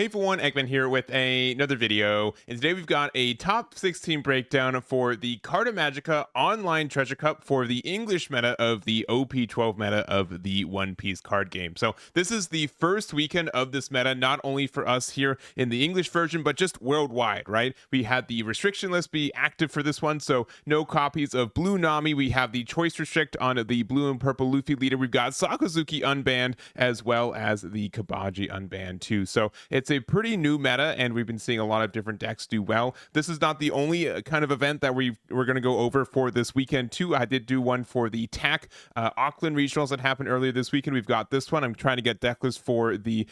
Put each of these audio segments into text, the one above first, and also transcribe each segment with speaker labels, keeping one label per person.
Speaker 1: Hey everyone, Eggman here with another video, and today we've got a top 16 breakdown for the Carta Magica online treasure cup for the English meta of the OP12 meta of the One Piece card game. So this is the first weekend of this meta, not only for us here in the English version, but just worldwide, right? We had the restriction list be active for this one, so no copies of Blue Nami. We have the choice restrict on the blue and purple Luffy leader. We've got Sakazuki unbanned, as well as the Kabaji unbanned too. So it's a pretty new meta, and we've been seeing a lot of different decks do well. This is not the only kind of event that we're going to go over for this weekend too. I did do one for the TAC Auckland regionals that happened earlier this weekend. We've got this one. I'm trying to get deck lists for the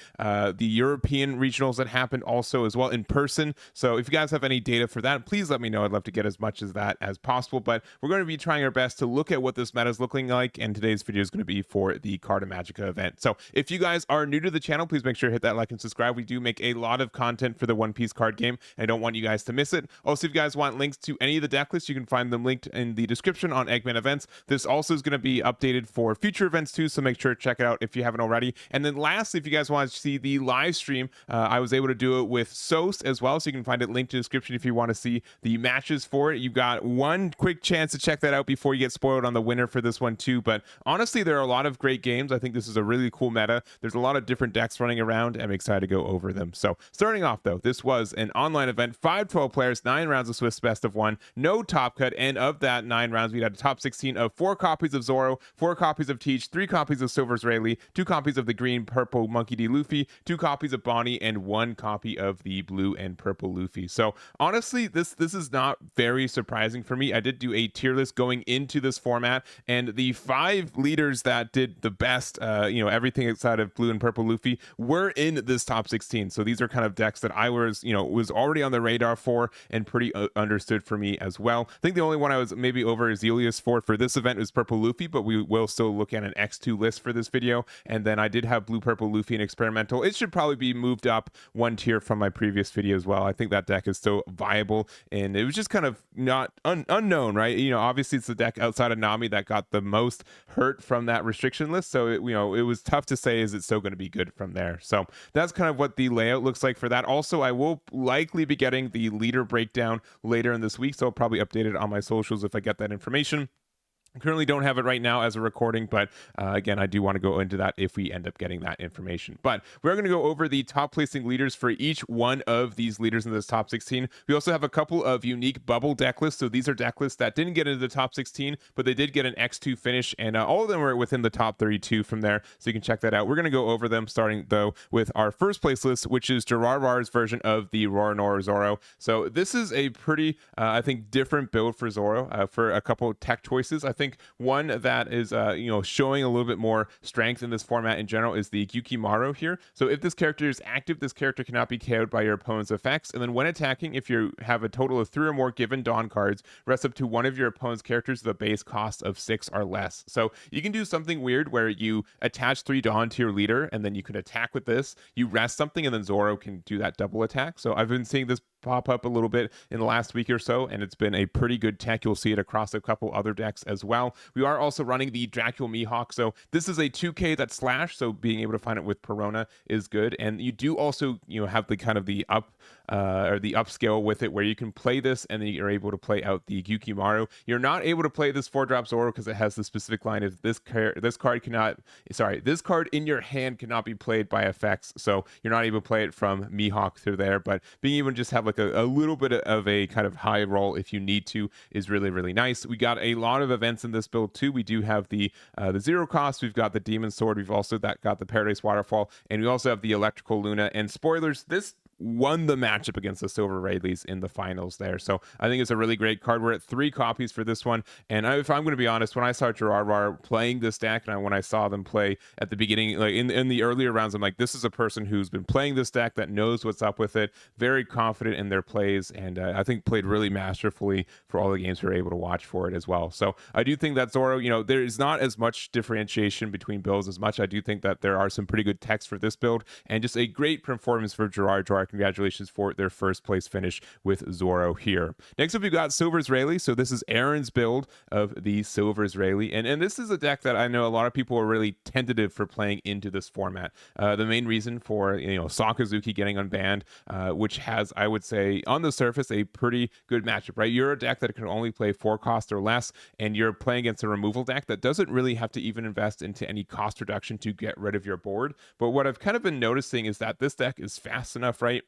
Speaker 1: European regionals that happened also as well in person. So if you guys have any data for that, please let me know. I'd love to get as much as that as possible, but we're going to be trying our best to look at what this meta is looking like, and today's video is going to be for the Carta Magica event. So if you guys are new to the channel, please make sure to hit that like and subscribe. We do make a lot of content for the One Piece card game. I don't want you guys to miss it. Also, if you guys want links to any of the deck lists, you can find them linked in the description on Eggman events. This also is going to be updated for future events too, so make sure to check it out if you haven't already. And then lastly, if you guys want to see the live stream, I was able to do it with Sos as well, so you can find it linked in the description if you want to see the matches for it. You've got one quick chance to check that out before you get spoiled on the winner for this one too. But honestly, there are a lot of great games. I think this is a really cool meta. There's a lot of different decks running around. I'm excited to go over them. So starting off though, this was an online event, 5-12 players, 9 rounds of Swiss best of 1, no top cut, and of that 9 rounds, we had a top 16 of 4 copies of Zoro, 4 copies of Teach, 3 copies of Silver's Rayleigh, 2 copies of the green purple Monkey.D.Luffy, 2 copies of Bonney, and 1 copy of the blue and purple Luffy. So honestly, this is not very surprising for me. I did do a tier list going into this format, and the 5 leaders that did the best, everything outside of blue and purple Luffy were in this top 16. So these are kind of decks that I was already on the radar for and pretty understood for me as well. I think the only one I was maybe over Azelius for this event is purple Luffy, but we will still look at an X2 list for this video. And then I did have blue purple Luffy and experimental. It should probably be moved up 1 tier from my previous video as well. I think that deck is still viable, and it was just kind of not unknown, right? Obviously it's the deck outside of Nami that got the most hurt from that restriction list, so it was tough to say, is it still going to be good from there? So that's kind of what the layout looks like for that. Also, I will likely be getting the leader breakdown later in this week, so I'll probably update it on my socials if I get that information. I currently don't have it right now as a recording, but again, I do want to go into that if we end up getting that information. But we're going to go over the top placing leaders for each one of these leaders in this top 16. We also have a couple of unique bubble deck lists. So these are deck lists that didn't get into the top 16, but they did get an X2 finish, and all of them were within the top 32 from there. So you can check that out. We're going to go over them, starting though with our first place list, which is Juraraw's version of the Roronoa Zoro. So this is a pretty, I think, different build for Zoro for a couple of tech choices. I think one that is showing a little bit more strength in this format in general is the Gyukimaru here. So if this character is active, this character cannot be KO'd by your opponent's effects, and then when attacking, if you have a total of 3 or more given Dawn cards, rest up to one of your opponent's characters the base cost of 6 or less. So you can do something weird where you attach 3 Dawn to your leader, and then you can attack with this, you rest something, and then Zoro can do that double attack. So I've been seeing this pop up a little bit in the last week or so, and it's been a pretty good tech. You'll see it across a couple other decks as well. We are also running the Dracula Mihawk, so this is a 2k that's slash, so being able to find it with Perona is good. And you do also have the kind of the upscale with it, where you can play this and then you're able to play out the Gyukimaru. You're not able to play this 4-drop Zoro because it has the specific line of this card in your hand cannot be played by effects, so you're not able to play it from Mihawk through there. But being able to just have like a little bit of a kind of high roll if you need to is really, really nice. We got a lot of events in this build too. We do have the 0 cost, we've got the Demon Sword, we've also got the Paradise Waterfall, and we also have the Electrical Luna. And spoilers, this won the matchup against the Silver Rayleighs in the finals there. So I think it's a really great card. We're at 3 copies for this one. And if I'm going to be honest, when I saw Juraraw playing this deck, and when I saw them play at the beginning, like in the earlier rounds, I'm like, this is a person who's been playing this deck that knows what's up with it, very confident in their plays, and I think played really masterfully for all the games we were able to watch for it as well. So I do think that Zoro, there is not as much differentiation between builds as much. I do think that there are some pretty good techs for this build, and just a great performance for Juraraw congratulations for their first place finish with Zoro here. Next up, we've got Silver's Rayleigh. So this is Aaron's build of the Silver's Rayleigh, and this is a deck that I know a lot of people are really tentative for playing into this format. The main reason for Sakazuki getting unbanned, which has, I would say, on the surface, a pretty good matchup, right? You're a deck that can only play 4 cost or less, and you're playing against a removal deck that doesn't really have to even invest into any cost reduction to get rid of your board. But what I've kind of been noticing is that this deck is fast enough, right?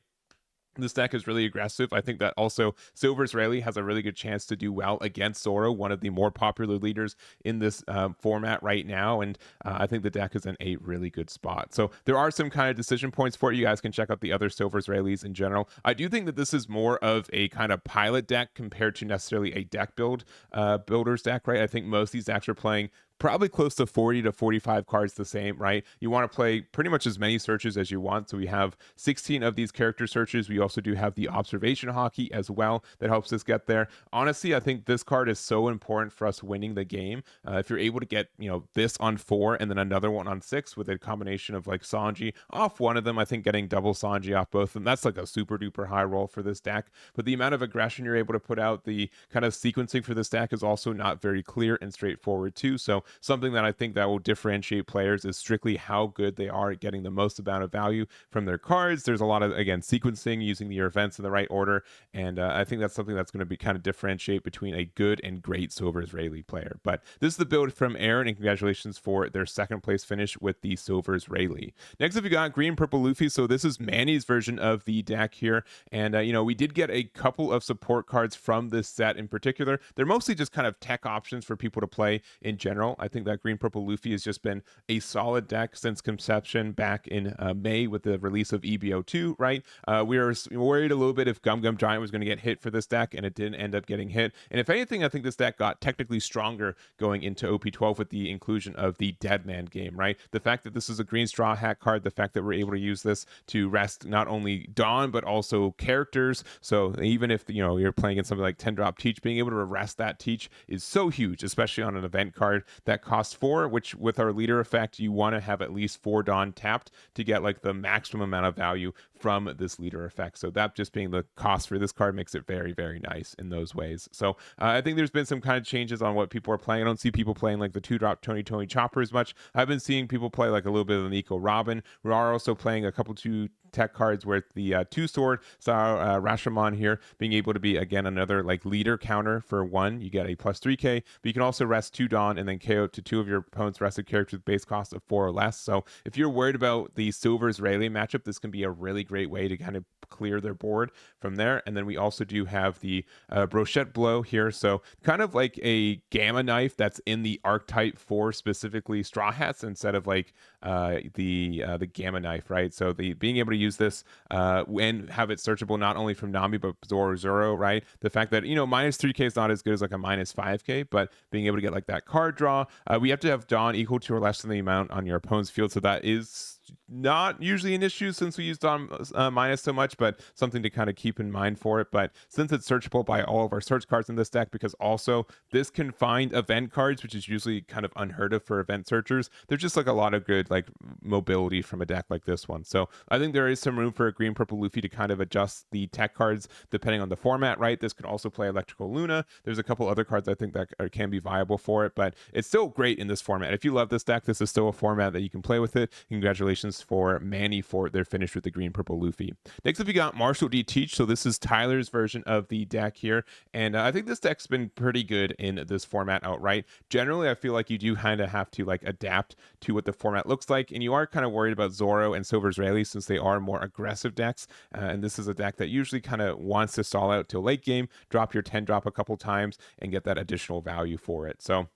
Speaker 1: This deck is really aggressive. I think that also Silver's Rayleigh has a really good chance to do well against Zoro, one of the more popular leaders in this format right now, and I think the deck is in a really good spot. So there are some kind of decision points for it. You guys can check out the other Silver's Rayleighs in general. I do think that this is more of a kind of pilot deck compared to necessarily a deck builder's deck, right? I think most of these decks are playing probably close to 40 to 45 cards the same, right? You want to play pretty much as many searches as you want. So we have 16 of these character searches. We also do have the observation hockey as well that helps us get there. Honestly, I think this card is so important for us winning the game. If you're able to get, this on 4 and then another one on 6 with a combination of like Sanji off one of them, I think getting double Sanji off both of them, that's like a super duper high roll for this deck. But the amount of aggression you're able to put out, the kind of sequencing for this deck is also not very clear and straightforward too. So something that I think that will differentiate players is strictly how good they are at getting the most amount of value from their cards. There's a lot of, again, sequencing, using your events in the right order, and I think that's something that's going to be kind of differentiate between a good and great Silver's Rayleigh player. But this is the build from Aaron, and congratulations for their second place finish with the Silver's Rayleigh. Next up, we got Green Purple Luffy. So this is Manny's version of the deck here, and we did get a couple of support cards from this set in particular. They're mostly just kind of tech options for people to play in general. I think that Green Purple Luffy has just been a solid deck since conception back in May with the release of EBO2, right? We were worried a little bit if Gum Gum Giant was going to get hit for this deck, and it didn't end up getting hit. And if anything, I think this deck got technically stronger going into OP12 with the inclusion of the Dead Man game, right? The fact that this is a green Straw Hat card, the fact that we're able to use this to rest not only Dawn, but also characters. So even if, you're playing in something like 10-drop Teach, being able to rest that Teach is so huge, especially on an event card that costs 4, which with our leader effect, you want to have at least 4 Dawn tapped to get like the maximum amount of value from this leader effect. So that just being the cost for this card makes it very, very nice in those ways. So I think there's been some kind of changes on what people are playing. I don't see people playing like the 2-drop Tony Chopper as much. I've been seeing people play like a little bit of the Nico Robin. We are also playing a couple 2 tech cards with the 2-sword. So Rashomon here being able to be, again, another like leader counter for 1. You get a plus 3k, but you can also rest 2 Dawn and then KO to 2 of your opponent's rested characters with base cost of 4 or less. So if you're worried about the Silver's Rayleigh matchup, this can be a really great way to kind of clear their board from there. And then we also do have the Brochette Blow here. So kind of like a Gamma Knife that's in the archetype for specifically Straw Hats instead of like the Gamma Knife, right? So the being able to use this and have it searchable not only from Nami but Zoro, right? The fact that minus 3k is not as good as like a minus 5k, but being able to get like that card draw, we have to have Dawn equal to or less than the amount on your opponent's field, so that is not usually an issue since we use Dawn minus so much, but something to kind of keep in mind for it. But since it's searchable by all of our search cards in this deck, because also this can find event cards, which is usually kind of unheard of for event searchers, there's just like a lot of good like mobility from a deck like this one. So I think there is some room for a Green Purple Luffy to kind of adjust the tech cards depending on the format, right? This could also play Electrical Luna. There's a couple other cards I think that can be viable for it, but it's still great in this format. If you love this deck, this is still a format that you can play with it. Congratulations for Manny for their finish with the Green Purple Luffy. Next up, we got Marshall.D.Teach. So this is Tyler's version of the deck here, and I think this deck's been pretty good in this format outright. Generally, I feel like you do kind of have to like adapt to what the format looks like, and you are kind of worried about Zoro and Silver's Rayleigh since they are more aggressive decks, and this is a deck that usually kind of wants to stall out till late game, drop your 10-drop a couple times, and get that additional value for it. So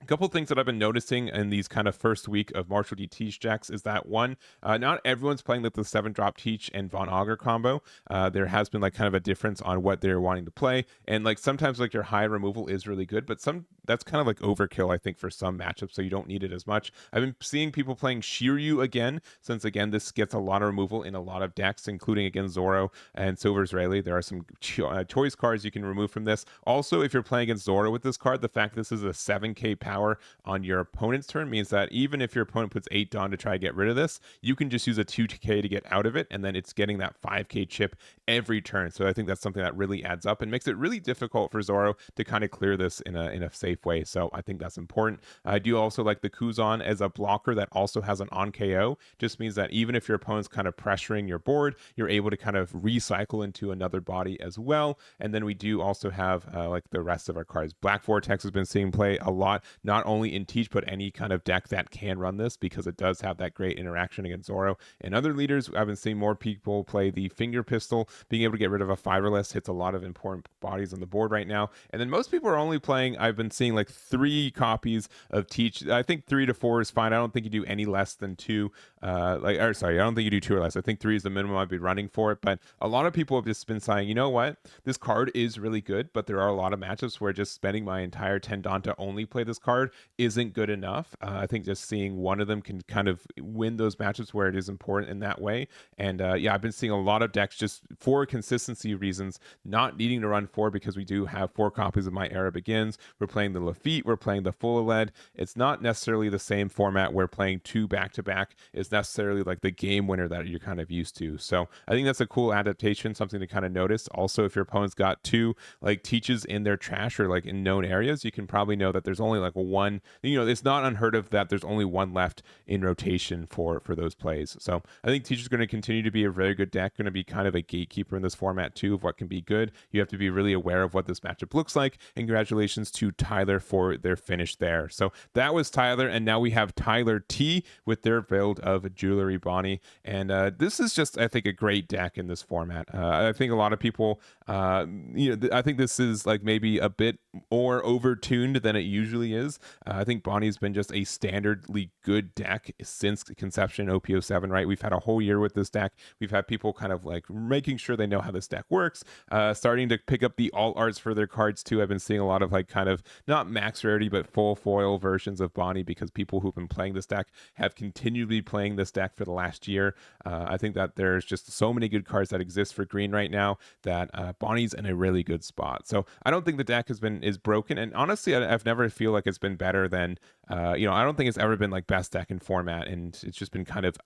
Speaker 1: a couple of things that I've been noticing in these kind of first week of Marshall.D.Teach decks is that one, not everyone's playing like the 7-drop Teach and Von Augur combo. There has been like kind of a difference on what they're wanting to play, and like sometimes like your high removal is really good, but that's kind of like overkill, I think, for some matchups, so you don't need it as much. I've been seeing people playing Shiryu again, since again this gets a lot of removal in a lot of decks, including against Zoro and Silver's Rayleigh. There are some choice cards you can remove from this. Also, if you're playing against Zoro with this card, the fact this is a 7k power on your opponent's turn means that even if your opponent puts 8 Dawn to try to get rid of this, you can just use a 2k to get out of it, and then it's getting that 5k chip every turn. So I think that's something that really adds up and makes it really difficult for Zoro to kind of clear this in a safe way. So I think that's important. I do also like the Kuzan as a blocker that also has an on KO. Just means that even if your opponent's kind of pressuring your board, you're able to kind of recycle into another body as well. And then we do also have like the rest of our cards. Black Vortex has been seeing play a lot, not only in Teach, but any kind of deck that can run this, because it does have that great interaction against Zoro and other leaders. I've been seeing more people play the Finger Pistol. Being able to get rid of a fiberless hits a lot of important bodies on the board right now. And then most people are only playing, I've been seeing like 3 copies of Teach. I think 3 to 4 is fine. I don't think you do any less than 2. I don't think you do 2 or less. I think 3 is the minimum I'd be running for it. But a lot of people have just been saying, you know what, this card is really good, but there are a lot of matchups where just spending my entire 10 Dawn to only play this card isn't good enough. I think just seeing one of them can kind of win those matchups where it is important in that way. And yeah, I've been seeing a lot of decks just for consistency reasons not needing to run 4, because we do have 4 copies of My Era Begins. We're playing the Lafitte, we're playing the Full LED. It's not necessarily the same format where playing 2 back-to-back is necessarily like the game winner that you're kind of used to. So I think that's a cool adaptation, something to kind of notice. Also, if your opponent's got 2 like Teaches in their trash or like in known areas, you can probably know that there's only like one, it's not unheard of that there's only one left in rotation for those plays. So I think Teach is going to continue to be a very good deck, going to be kind of a gatekeeper in this format too of what can be good. You have to be really aware of what this matchup looks like, and congratulations to Tyler for their finish there. So that was Tyler, and now we have Tyler T with their build of Jewelry Bonney, and this is just, I think, a great deck in this format. I think a lot of people, I think this is like maybe a bit more over-tuned than it usually is. I think Bonney's been just a standardly good deck since conception in OP07, right? We've had a whole year with this deck. We've had people kind of like making sure they know how this deck works, starting to pick up the alt arts for their cards too. I've been seeing a lot of like kind of not max rarity, but full foil versions of Bonney, because people who've been playing this deck have continually playing this deck for the last year. I think that there's just so many good cards that exist for green right now that Bonney's in a really good spot. So I don't think the deck is broken, and honestly, I've never feel like it's been better than I don't think it's ever been like best deck in format, and it's just been kind of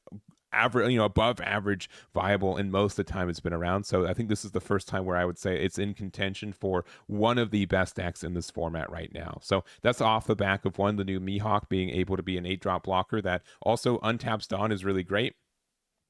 Speaker 1: average, above average viable in most of the time it's been around. So I think this is the first time where I would say it's in contention for one of the best decks in this format right now. So that's off the back of the new Mihawk being able to be an 8-drop blocker that also untaps Dawn is really great.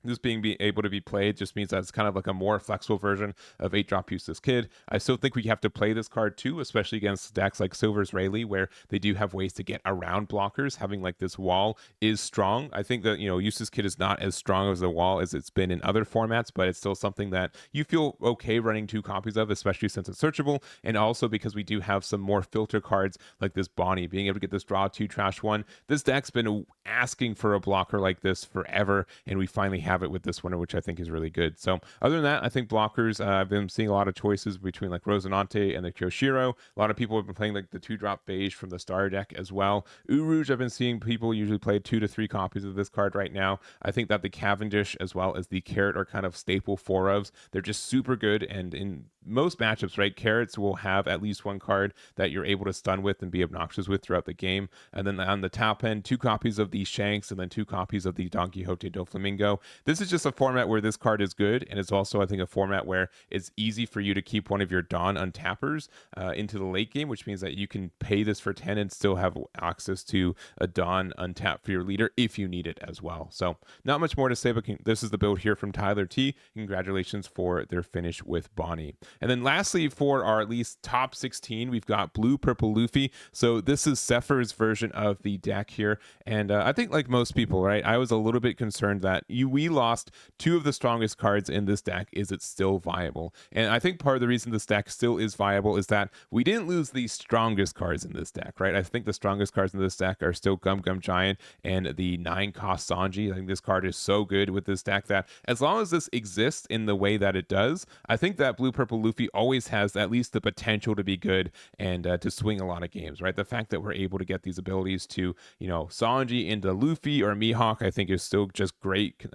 Speaker 1: This being able to be played just means that it's kind of like a more flexible version of 8-drop Useless Kid. I still think we have to play this card too, especially against decks like Silver's Rayleigh, where they do have ways to get around blockers. Having like this wall is strong. I think that, Useless Kid is not as strong as the wall as it's been in other formats, but it's still something that you feel okay running 2 copies of, especially since it's searchable. And also because we do have some more filter cards like this Bonney, being able to get this draw 2, trash 1. This deck's been asking for a blocker like this forever, and we finally have it with this one, which I think is really good. So other than that, I think blockers, I've been seeing a lot of choices between like Rosonante and the Kyoshiro. A lot of people have been playing like the 2-drop beige from the Star deck as well. Urouge, I've been seeing people usually play 2 to 3 copies of this card right now. I think that the Cavendish as well as the Carrot are kind of staple 4-ofs. They're just super good, and in most matchups, right, Carrots will have at least 1 card that you're able to stun with and be obnoxious with throughout the game. And then on the top end, 2 copies of the Shanks and then 2 copies of the Don Quixote do Flamingo. This is just a format where this card is good, and it's also, I think, a format where it's easy for you to keep one of your Dawn untappers into the late game, which means that you can pay this for 10 and still have access to a Dawn untap for your leader if you need it as well. So not much more to say, but this is the build here from Tyler T. Congratulations for their finish with Bonney. And then lastly, for our at least top 16, we've got Blue Purple Luffy. So this is Sethphir's version of the deck here, and I think like most people, right, I was a little bit concerned that we lost 2 of the strongest cards in this deck. Is it still viable? And I think part of the reason this deck still is viable is that we didn't lose the strongest cards in this deck, right? I think the strongest cards in this deck are still Gum Gum Giant and the 9-cost Sanji. I think this card is so good with this deck that as long as this exists in the way that it does, I think that Blue Purple Luffy always has at least the potential to be good and to swing a lot of games, right? The fact that we're able to get these abilities to, Sanji into Luffy or Mihawk, I think is still just great,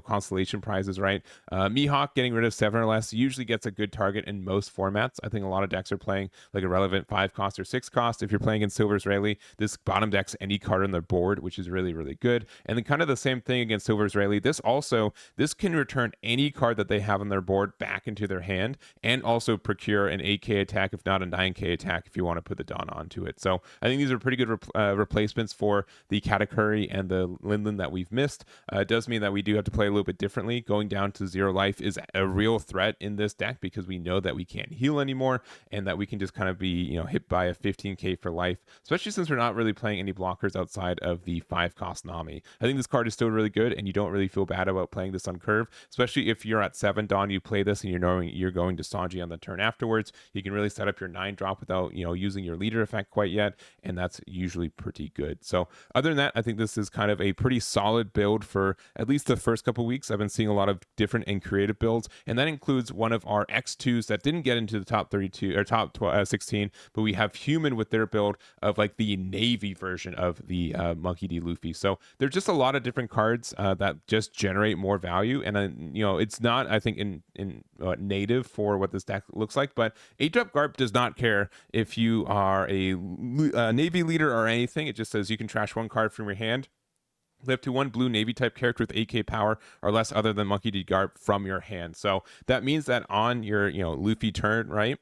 Speaker 1: constellation prizes, right? Mihawk getting rid of 7 or less usually gets a good target in most formats. I think a lot of decks are playing like a relevant 5 cost or 6 cost. If you're playing in Silver's Rayleigh, this bottom decks any card on the board, which is really, really good. And then kind of the same thing against Silver's Rayleigh. This can return any card that they have on their board back into their hand, and also procure an 8k attack, if not a 9k attack, if you want to put the Dawn onto it. So I think these are pretty good replacements for the Katakuri and the Linlin that we've missed. It does mean that we do have to play a little bit differently. Going down to 0 life is a real threat in this deck because we know that we can't heal anymore and that we can just kind of be hit by a 15k for life, especially since we're not really playing any blockers outside of the 5 cost Nami. I think this card is still really good, and you don't really feel bad about playing this on curve, especially if you're at 7 Dawn, you play this and you're knowing you're going to Sanji on the turn afterwards. You can really set up your 9 drop without using your leader effect quite yet, and that's usually pretty good. So other than that, I think this is kind of a pretty solid build for at least the first couple weeks. I've been seeing a lot of different and creative builds, and that includes one of our X2s that didn't get into the top 32 or top 16, but we have Human with their build of like the Navy version of the Monkey.D.Luffy. So there's just a lot of different cards that just generate more value, and it's not, I think, in native for what this deck looks like, but 8-drop Garp does not care if you are a Navy leader or anything. It just says you can trash 1 card from your hand, live to 1 blue Navy type character with 8k power or less other than Monkey.D. Garp from your hand. So that means that on your Luffy turn, right,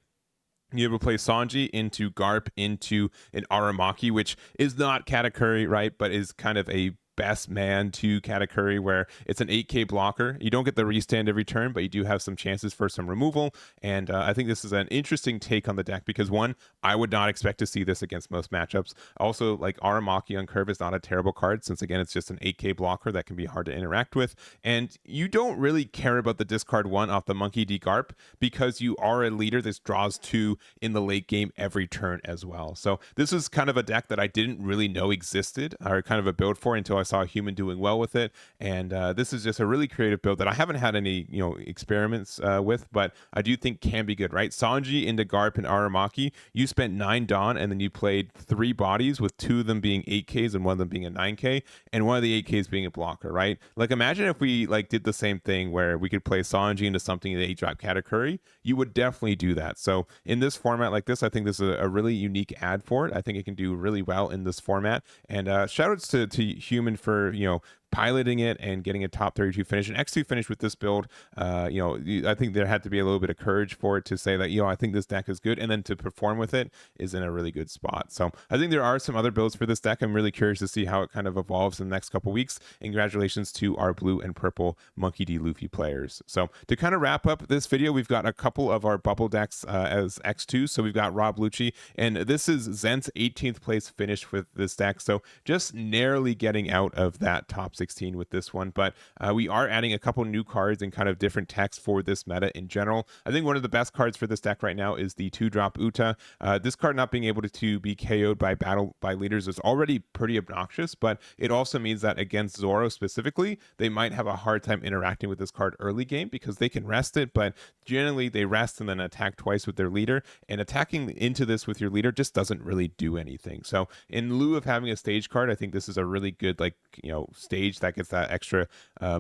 Speaker 1: you able to play Sanji into Garp into an Aramaki, which is not Katakuri, right, but is kind of a best man to Katakuri, where it's an 8k blocker. You don't get the restand every turn, but you do have some chances for some removal. And I think this is an interesting take on the deck because, one, I would not expect to see this against most matchups. Also, like, Aramaki on curve is not a terrible card since, again, it's just an 8k blocker that can be hard to interact with. And you don't really care about the discard 1 off the Monkey.D. Garp because you are a leader that draws 2 in the late game every turn as well. So this is kind of a deck that I didn't really know existed, or kind of a build for, until I saw a Human doing well with it. And this is just a really creative build that I haven't had any experiments with, but I do think can be good, right? Sanji into Garp and Aramaki, you spent 9 Dawn and then you played 3 bodies, with 2 of them being 8Ks and 1 of them being a 9K, and 1 of the 8Ks being a blocker, right? Like, imagine if we did the same thing where we could play Sanji into something in the 8-drop Katakuri. You would definitely do that. So in this format like this, I think this is a really unique ad for it. I think it can do really well in this format. And shout outs to Human for piloting it and getting a top 32 finish, an X2 finish with this build. I think there had to be a little bit of courage for it to say that, I think this deck is good, and then to perform with it is in a really good spot. So I think there are some other builds for this deck. I'm really curious to see how it kind of evolves in the next couple weeks. And congratulations to our blue and purple Monkey.D.Luffy players. So to kind of wrap up this video, we've got a couple of our bubble decks as X2. So we've got Rob Lucci, and this is Zent's 18th place finish with this deck. So just narrowly getting out of that top 16 with this one, but we are adding a couple new cards and kind of different text for this meta in general. I think one of the best cards for this deck right now is the 2-drop Uta. This card not being able to be KO'd by battle by leaders is already pretty obnoxious, but it also means that against Zoro specifically, they might have a hard time interacting with this card early game because they can rest it, but generally they rest and then attack twice with their leader, and attacking into this with your leader just doesn't really do anything. So in lieu of having a stage card, I think this is a really good stage that gets that extra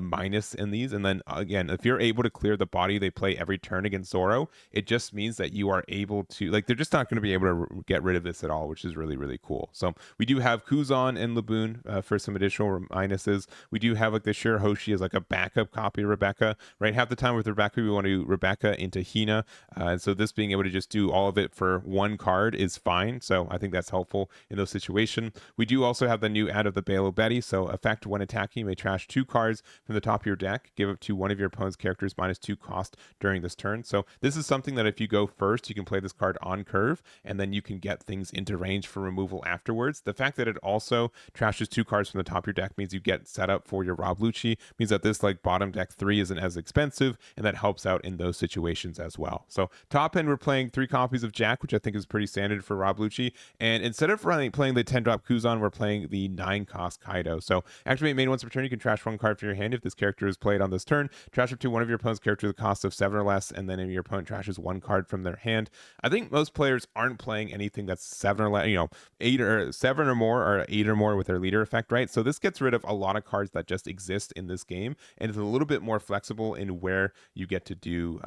Speaker 1: minus in these. And then again, if you're able to clear the body they play every turn against Zoro, it just means that you are able to, they're just not going to be able to get rid of this at all, which is really, really cool. So we do have Kuzan and Laboon for some additional minuses. We do have the Shirahoshi as a backup copy of Rebecca, right? Half the time with Rebecca, we want to Rebecca into Hina. And so this being able to just do all of it for 1 card is fine. So I think that's helpful in those situations. We do also have the new add of the Balo Betty. So effect when attacking, you may trash 2 cards from the top of your deck, give up to one of your opponent's characters -2 cost during this turn. So this is something that if you go first, you can play this card on curve, and then you can get things into range for removal afterwards. The fact that it also trashes 2 cards from the top of your deck means you get set up for your Rob Lucci, means that this bottom deck 3 isn't as expensive, and that helps out in those situations as well. So top end, we're playing 3 copies of Jack, which I think is pretty standard for Rob Lucci, and instead of playing the 10-drop Kuzan, we're playing the 9-cost Kaido. So activate main once per turn, you can trash one card from your hand. If this character is played on this turn, trash up to one of your opponent's characters at a cost of 7 or less, and then if your opponent trashes one card from their hand. I think most players aren't playing anything that's 7 or less, 8 or 7 or more, or 8 or more with their leader effect, right? So this gets rid of a lot of cards that just exist in this game, and it's a little bit more flexible in where you get to do,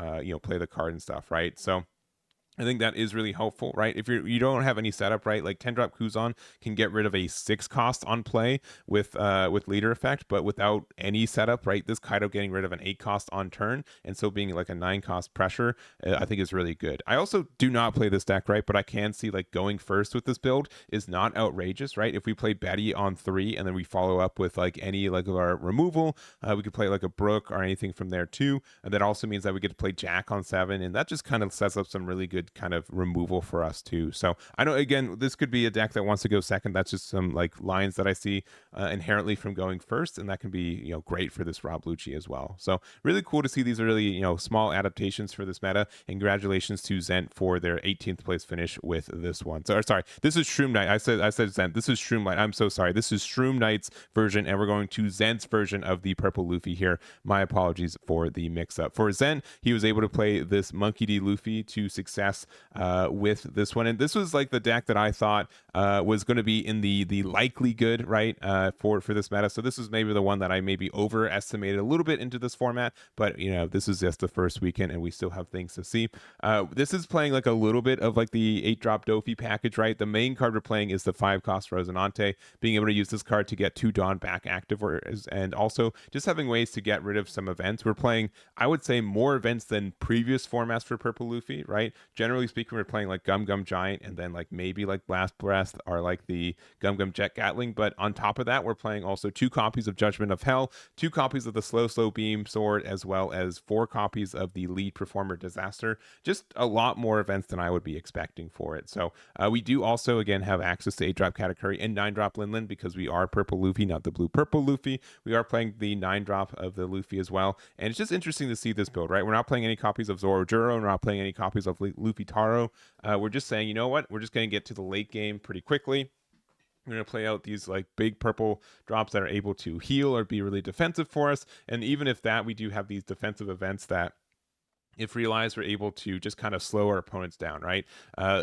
Speaker 1: play the card and stuff, right? So I think that is really helpful, right? If you don't have any setup, right? Like 10-drop Kuzan can get rid of a 6 cost on play with leader effect, but without any setup, right? This Kaido getting rid of an 8 cost on turn and still being like a 9 cost pressure, I think is really good. I also do not play this deck, right? But I can see like going first with this build is not outrageous, right? If we play Betty on 3 and then we follow up with like any like our removal, we could play like a Brook or anything from there too. And that also means that we get to play Jack on 7, and that just kind of sets up some really good kind of removal for us too. So I know, again, this could be a deck that wants to go second. That's just some like lines that I see inherently from going first, and that can be great for this Rob Lucci as well. So really cool to see these are really small adaptations for this meta, and congratulations to Zent for their 18th place finish with this one. So sorry, this is Shroomknight. I said Zent. This is Shroomknight. I'm so sorry. This is Shroomknight's version, and we're going to Zent's version of the purple Luffy here. My apologies for the mix-up. For Zent, he was able to play this Monkey.D.Luffy to success with this one, and this was like the deck that I thought was going to be in the likely good, right, for this meta. So this is maybe the one that I maybe overestimated a little bit into this format, but this is just the first weekend and we still have things to see. This is playing like a little bit of like the 8-drop Dofi package, right? The main card we're playing is the 5-cost Roronoa, being able to use this card to get 2 Dawn back active, and also just having ways to get rid of some events. We're playing, I would say, more events than previous formats for purple Luffy, right? Generally speaking, we're playing like Gum Gum Giant, and then like maybe like Blast Breath or like the Gum Gum Jet Gatling. But on top of that, we're playing also 2 copies of Judgment of Hell, 2 copies of the Slow Beam Sword, as well as 4 copies of the Lead Performer Disaster. Just a lot more events than I would be expecting for it. So we do also, again, have access to 8-drop Katakuri and 9-drop Linlin, because we are purple Luffy, not the blue purple Luffy. We are playing the 9-drop of the Luffy as well. And it's just interesting to see this build, right? We're not playing any copies of Zoro Juraraw, we're not playing any copies of Luffy Taro. We're just saying, you know what? We're just going to get to the late game pretty quickly. We're going to play out these like big purple drops that are able to heal or be really defensive for us. And even if that, we do have these defensive events that, if realized, we're able to just kind of slow our opponents down, right?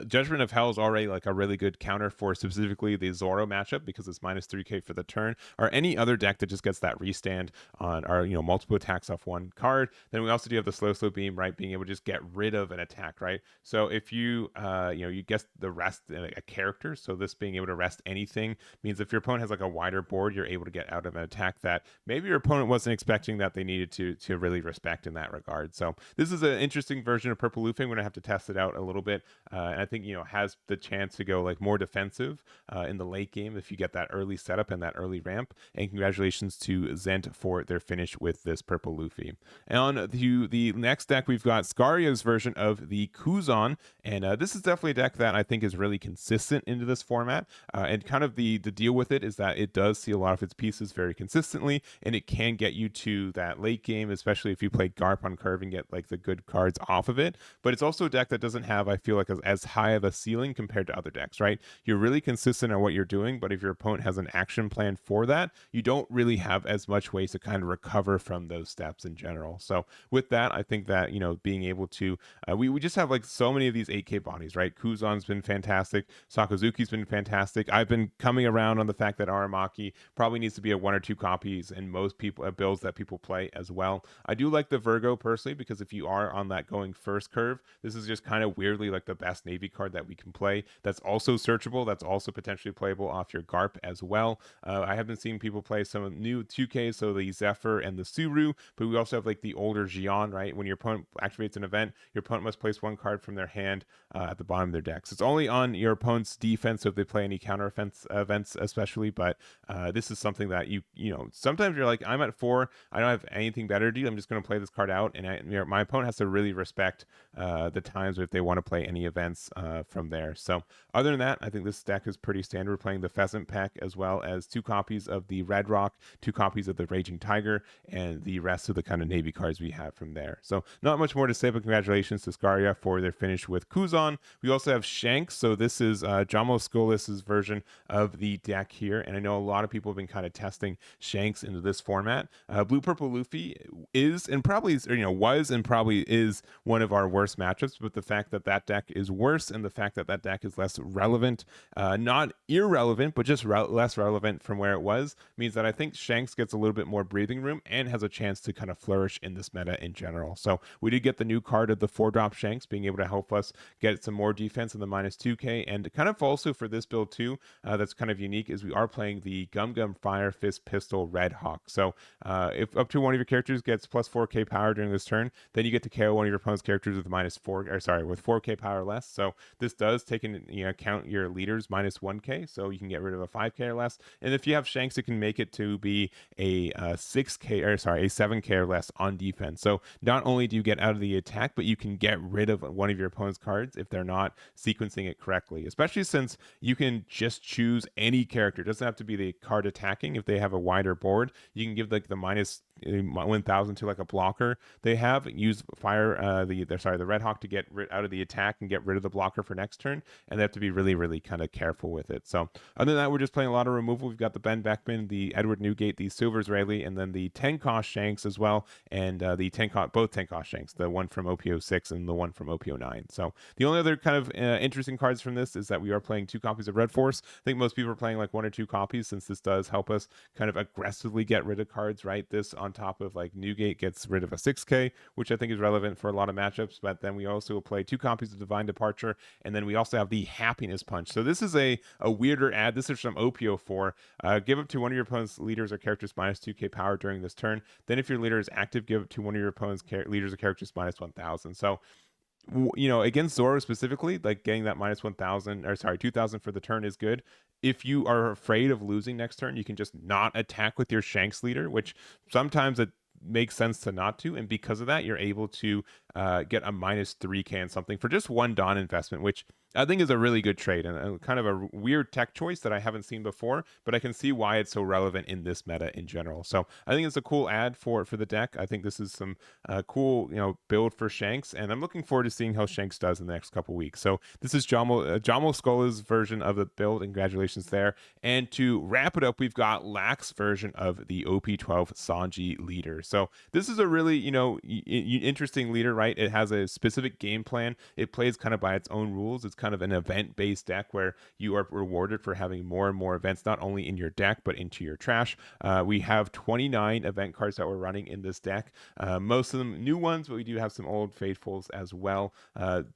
Speaker 1: Judgment of Hell is already like a really good counter for specifically the Zoro matchup, because it's minus 3k for the turn, or any other deck that just gets that restand on our multiple attacks off one card. Then we also do have the slow beam, right? Being able to just get rid of an attack, right? So if you you guess the rest a character, so this being able to rest anything means if your opponent has like a wider board, you're able to get out of an attack that maybe your opponent wasn't expecting that they needed to really respect in that regard. So this is an interesting version of purple Luffy. I'm going to have to test it out a little bit, and I think has the chance to go like more defensive in the late game if you get that early setup and that early ramp. And congratulations to Zent for their finish with this purple Luffy. And on to the next deck, we've got Scarria's version of the Kuzan, and this is definitely a deck that I think is really consistent into this format, and kind of the deal with it is that it does see a lot of its pieces very consistently, and it can get you to that late game, especially if you play Garp on curve and get like the good cards off of it. But it's also a deck that doesn't have, I feel like, as high of a ceiling compared to other decks, right? You're really consistent on what you're doing, but if your opponent has an action plan for that, you don't really have as much ways to kind of recover from those steps in general. So with that, I think that being able to we just have like so many of these 8k bodies, right? Kuzan's been fantastic, Sakazuki's been fantastic. I've been coming around on the fact that Aramaki probably needs to be a 1 or 2 copies in most people builds that people play as well. I do like the Virgo personally, because if you are on that going first curve, this is just kind of weirdly like the best Navy card that we can play. That's also searchable. That's also potentially playable off your Garp as well. I have been seeing people play some new 2Ks, so the Sethphir and the Suru, but we also have like the older Xion, right? When your opponent activates an event, your opponent must place 1 card from their hand at the bottom of their decks. It's only on your opponent's defense, so if they play any counter offense events especially, but this is something that sometimes you're like, I'm at 4, I don't have anything better to do, I'm just going to play this card out, and my opponent has to really respect the times if they want to play any events from there. So other than that, I think this deck is pretty standard. We're playing the Pheasant pack as well as 2 copies of the Red Rock, 2 copies of the Raging Tiger, and the rest of the kind of Navy cards we have from there. So not much more to say, but congratulations to Scarria for their finish with Kuzan. We also have Shanks. So this is Jamoskullis' version of the deck here, and I know a lot of people have been kind of testing Shanks into this format. Blue Purple Luffy is and probably is, was and probably is one of our worst matchups, but the fact that that deck is worse and the fact that that deck is less relevant, not irrelevant, but just less relevant from where it was, means that I think Shanks gets a little bit more breathing room and has a chance to kind of flourish in this meta in general. So we did get the new card of the 4-drop Shanks being able to help us get some more defense in the -2k, and kind of also for this build too, that's kind of unique, is we are playing the Gum Gum Fire Fist Pistol Red Hawk. So if up to one of your characters gets plus 4k power during this turn, then you get to KO one of your opponent's characters with with 4k power less. So this does take into account your leaders -1k, so you can get rid of a 5k or less. And if you have Shanks, it can make it to be a 7k or less on defense. So not only do you get out of the attack, but you can get rid of one of your opponent's cards if they're not sequencing it correctly, especially since you can just choose any character. It doesn't have to be the card attacking. If they have a wider board, you can give like the -1000 to like a blocker they have, use the Red Hawk to get out of the attack and get rid of the blocker for next turn, and they have to be really, really kind of careful with it. So other than that, we're just playing a lot of removal. We've got the Ben Beckman, the Edward Newgate, the Silvers Rayleigh, and then the 10-cost Shanks as well, and both 10-cost Shanks, the one from OP06 and the one from OP09. So the only other kind of interesting cards from this is that we are playing 2 copies of Red Force. I think most people are playing like 1 or 2 copies, since this does help us kind of aggressively get rid of cards, right? This on top of like Newgate gets rid of a 6k, which I think is relevant for a lot of matchups. But then we also play 2 copies of Divine Departure, and then we also have the Happiness Punch. So this is a weirder ad. This is from OP04. Give up to one of your opponent's leaders or characters -2k power during this turn. Then if your leader is active, give up to one of your opponent's leaders or characters -1000. So against Zoro specifically, like getting that -1000 2000 for the turn is good. If you are afraid of losing next turn, you can just not attack with your Shanks leader, which sometimes it makes sense to not to, and because of that, you're able to get a -3k and something for just 1 Dawn investment, which I think is a really good trade and kind of a weird tech choice that I haven't seen before, but I can see why it's so relevant in this meta in general. So I think it's a cool ad for the deck. I think this is some cool build for Shanks, and I'm looking forward to seeing how Shanks does in the next couple weeks. So this is Jamoskullis' version of the build, and congratulations there. And to wrap it up, we've got Lax's version of the OP12 Sanji leader. So this is a really interesting leader, right? It has a specific game plan. It plays kind of by its own rules. It's kind of an event-based deck where you are rewarded for having more and more events, not only in your deck, but into your trash. We have 29 event cards that we're running in this deck. Most of them new ones, but we do have some old faithfuls as well.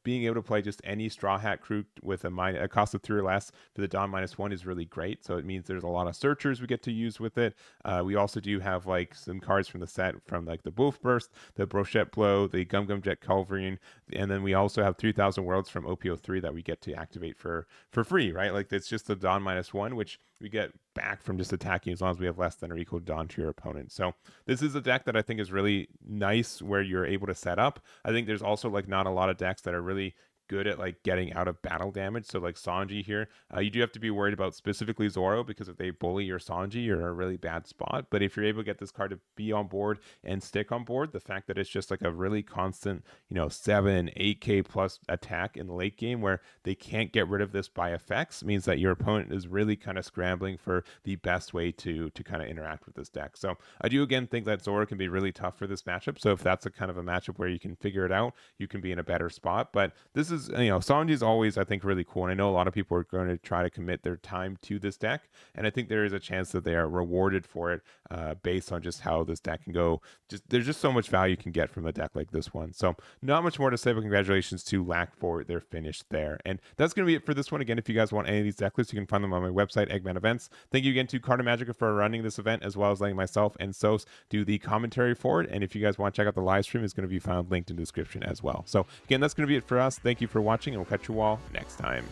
Speaker 1: Being able to play just any Straw Hat crew with a cost of 3 or less for the Dawn -1 is really great. So it means there's a lot of searchers we get to use with it. We also do have like some cards from the set from like the Wolf Burst, the Brochette Blow, the Gum Gum Jet Culverine, and then we also have 3000 Worlds from OP03 that we get to activate for free, right? Like it's just the Dawn -1, which we get back from just attacking as long as we have less than or equal Dawn to your opponent. So this is a deck that I think is really nice where you're able to set up. I think there's also like not a lot of decks that are really good at like getting out of battle damage. So like Sanji here, you do have to be worried about specifically Zoro, because if they bully your Sanji, you're in a really bad spot. But if you're able to get this card to be on board and stick on board, the fact that it's just like a really constant 7-8k plus attack in the late game where they can't get rid of this by effects means that your opponent is really kind of scrambling for the best way to kind of interact with this deck. So I do again think that Zoro can be really tough for this matchup. So if that's a kind of a matchup where you can figure it out, you can be in a better spot. But this is Sanji is always, I think, really cool, and I know a lot of people are going to try to commit their time to this deck, and I think there is a chance that they are rewarded for it based on just how this deck can go. There's just so much value you can get from a deck like this one. So not much more to say, but congratulations to Lack for their finish there. And that's going to be it for this one. Again, if you guys want any of these deck lists, you can find them on my website, Eggman Events. Thank you again to Cartomagica for running this event, as well as letting myself and Sos do the commentary for it. And if you guys want to check out the live stream, it's going to be found linked in the description as well. So again, that's going to be it for us. Thank you for watching, and we'll catch you all next time.